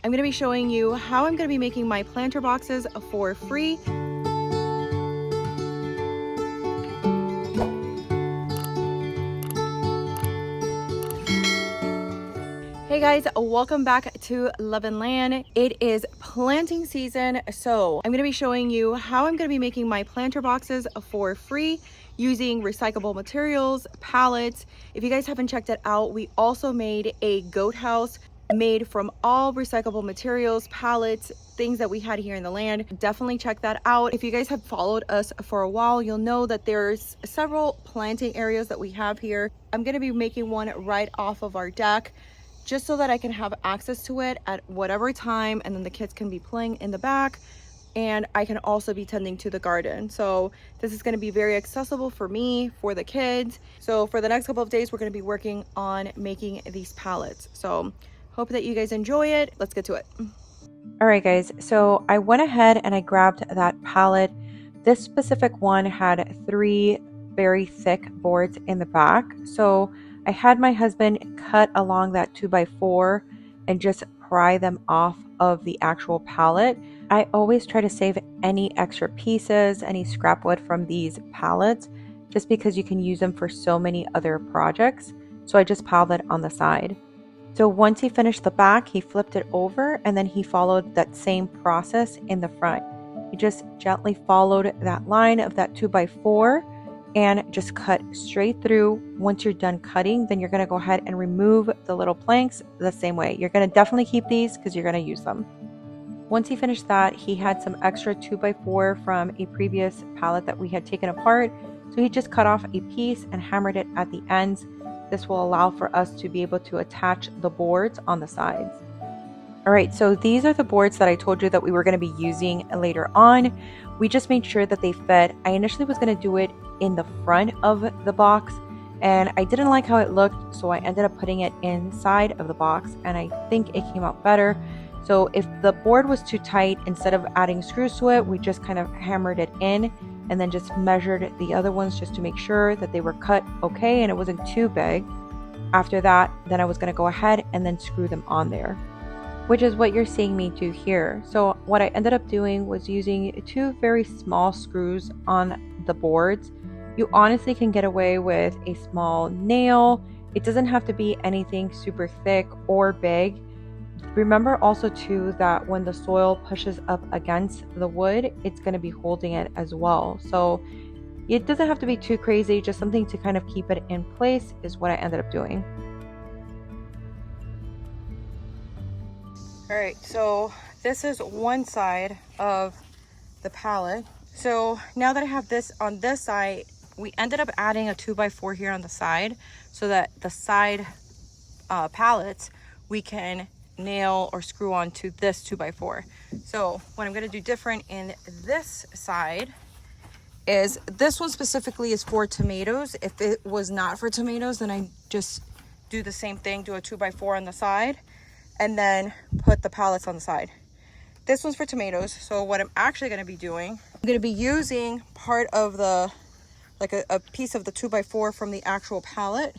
I'm going to be showing you how I'm going to be making my planter boxes for free. Hey guys, welcome back to Love and Land. It is planting season, so I'm going to be showing you how I'm going to be making my planter boxes for free using recyclable materials, pallets. If you guys haven't checked it out, we also made a goat house made from all recyclable materials, pallets, things that we had here in the land. Definitely check that out. If you guys have followed us for a while, you'll know that there's several planting areas that we have here. I'm going to be making one right off of our deck, just so that I can have access to it at whatever time, and then the kids can be playing in the back and I can also be tending to the garden. So this is going to be very accessible for me, for the kids. So for the next couple of days, we're going to be working on making these pallets. So hope that you guys enjoy it. Let's get to it. All right, guys. So I went ahead and I grabbed that pallet. This specific one had 3 very thick boards in the back. So I had my husband cut along that 2x4 and just pry them off of the actual pallet. I always try to save any extra pieces, any scrap wood from these pallets, just because you can use them for so many other projects. So I just piled it on the side. So once he finished the back, he flipped it over and then he followed that same process in the front. He just gently followed that line of that 2x4 and just cut straight through. Once you're done cutting, then you're going to go ahead and remove the little planks the same way. You're going to definitely keep these because you're going to use them. Once he finished that, he had some extra 2x4 from a previous pallet that we had taken apart. So he just cut off a piece and hammered it at the ends. This will allow for us to be able to attach the boards on the sides. All right, so these are the boards that I told you that we were going to be using later on. We just made sure that they fit. I initially was going to do it in the front of the box and I didn't like how it looked, so I ended up putting it inside of the box and I think it came out better. So if the board was too tight, instead of adding screws to it, we just kind of hammered it in and then just measured the other ones just to make sure that they were cut okay and it wasn't too big. After that, then I was going to go ahead and then screw them on there, which is what you're seeing me do here. So what I ended up doing was using 2 very small screws on the boards. You honestly can get away with a small nail. It doesn't have to be anything super thick or big. Remember also too that when the soil pushes up against the wood, it's going to be holding it as well. So it doesn't have to be too crazy, just something to kind of keep it in place is what I ended up doing. All right, so this is one side of the pallet. So now that I have this on this side, we ended up adding a 2x4 here on the side so that the side pallets we can nail or screw on to this 2x4. So what I'm going to do different in this side is this one specifically is for tomatoes. If it was not for tomatoes, then I just do the same thing, do a 2x4 on the side and then put the pallets on the side. This one's for tomatoes. So what I'm actually going to be doing, I'm going to be using part of the, like a piece of the 2x4 from the actual pallet,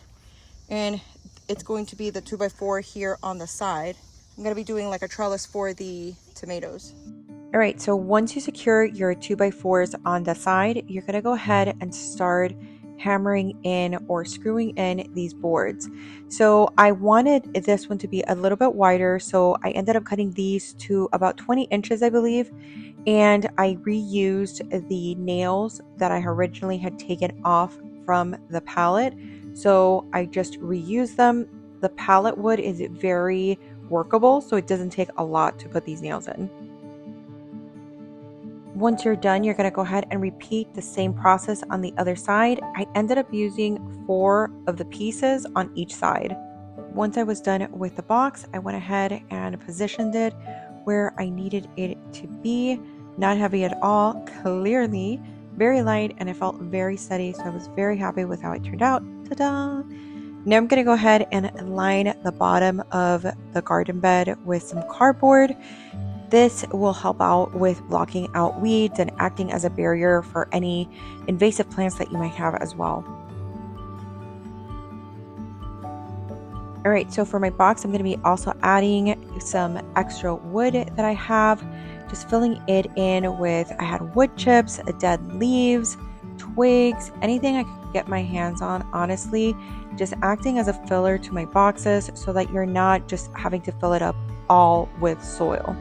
and it's going to be the 2x4 here on the side. I'm going to be doing like a trellis for the tomatoes. All right, so once you secure your 2x4s on the side, you're going to go ahead and start hammering in or screwing in these boards. So I wanted this one to be a little bit wider, so I ended up cutting these to about 20 inches, I believe, and I reused the nails that I originally had taken off from the pallet. So I just reused them. The pallet wood is very workable, so it doesn't take a lot to put these nails in. Once you're done, you're going to go ahead and repeat the same process on the other side. I ended up using 4 of the pieces on each side. Once I was done with the box, I went ahead and positioned it where I needed it to be. Not heavy at all, clearly very light, and it felt very steady, so I was very happy with how it turned out. Ta-da! Now I'm going to go ahead and line the bottom of the garden bed with some cardboard. This will help out with blocking out weeds and acting as a barrier for any invasive plants that you might have as well. All right, so for my box, I'm going to be also adding some extra wood that I have, just filling it in with, I had wood chips, dead leaves, twigs, anything I could get my hands on, honestly, just acting as a filler to my boxes so that you're not just having to fill it up all with soil.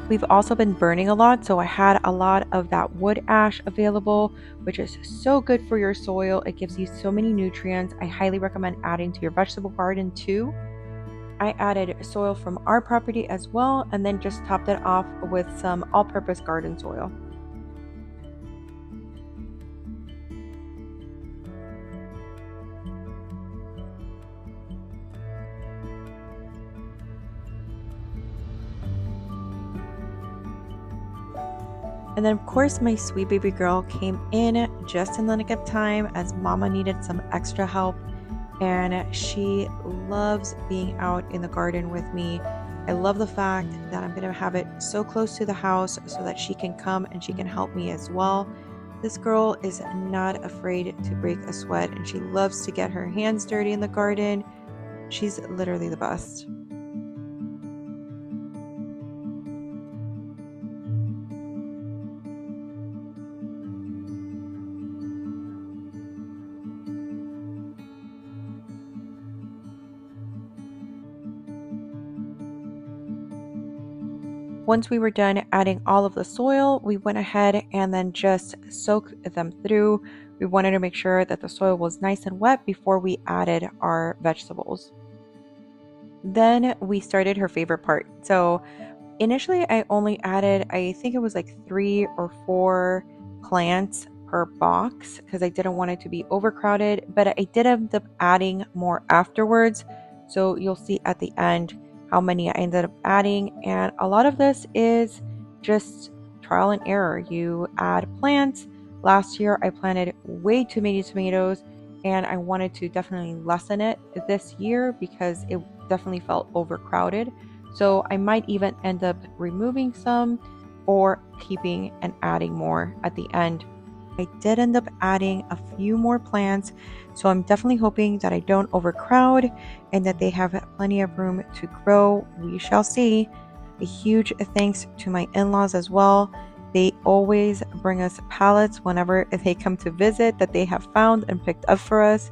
We've also been burning a lot, so I had a lot of that wood ash available, which is so good for your soil. It gives you so many nutrients. I highly recommend adding to your vegetable garden too. I added soil from our property as well, and then just topped it off with some all-purpose garden soil. And then of course my sweet baby girl came in just in the nick of time as mama needed some extra help, and she loves being out in the garden with me. I love the fact that I'm going to have it so close to the house so that she can come and she can help me as well. This girl is not afraid to break a sweat, and she loves to get her hands dirty in the garden. She's literally the best. Once we were done adding all of the soil, we went ahead and then just soaked them through. We wanted to make sure that the soil was nice and wet before we added our vegetables. Then we started her favorite part. So initially I only added, I think it was like 3 or 4 plants per box because I didn't want it to be overcrowded, but I did end up adding more afterwards. So you'll see at the end how many I ended up adding, and a lot of this is just trial and error. You add plants. Last year I planted way too many tomatoes, and I wanted to definitely lessen it this year because it definitely felt overcrowded. So I might even end up removing some or keeping and adding more at the end. I did end up adding a few more plants, so I'm definitely hoping that I don't overcrowd and that they have plenty of room to grow. We shall see. A huge thanks to my in-laws as well. They always bring us pallets whenever they come to visit that they have found and picked up for us.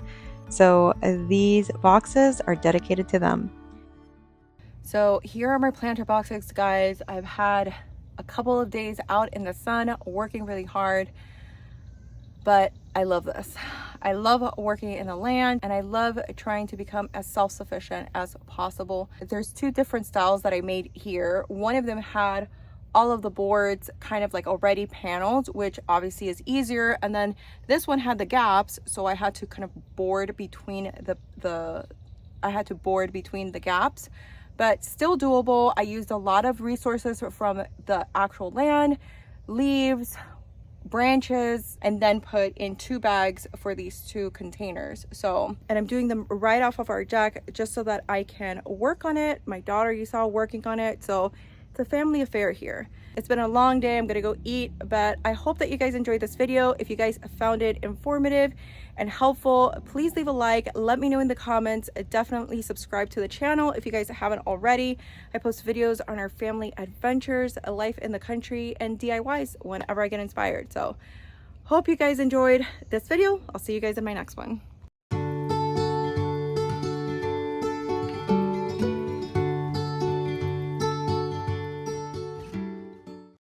So these boxes are dedicated to them. So here are my planter boxes, guys. I've had a couple of days out in the sun working really hard, but I love this. I love working in the land, and I love trying to become as self-sufficient as possible. There's 2 different styles that I made here. One of them had all of the boards kind of like already paneled, which obviously is easier. And then this one had the gaps, so I had to kind of board between the gaps, but still doable. I used a lot of resources from the actual land, leaves, branches, and then put in 2 bags for these 2 containers. So, and I'm doing them right off of our deck just so that I can work on it. My daughter, you saw, working on it. So it's a family affair here. It's been a long day. I'm gonna go eat, but I hope that you guys enjoyed this video. If you guys found it informative and helpful, please leave a like. Let me know in the comments. Definitely subscribe to the channel if you guys haven't already. I post videos on our family adventures, life in the country, and DIYs whenever I get inspired. So hope you guys enjoyed this video. I'll see you guys in my next one.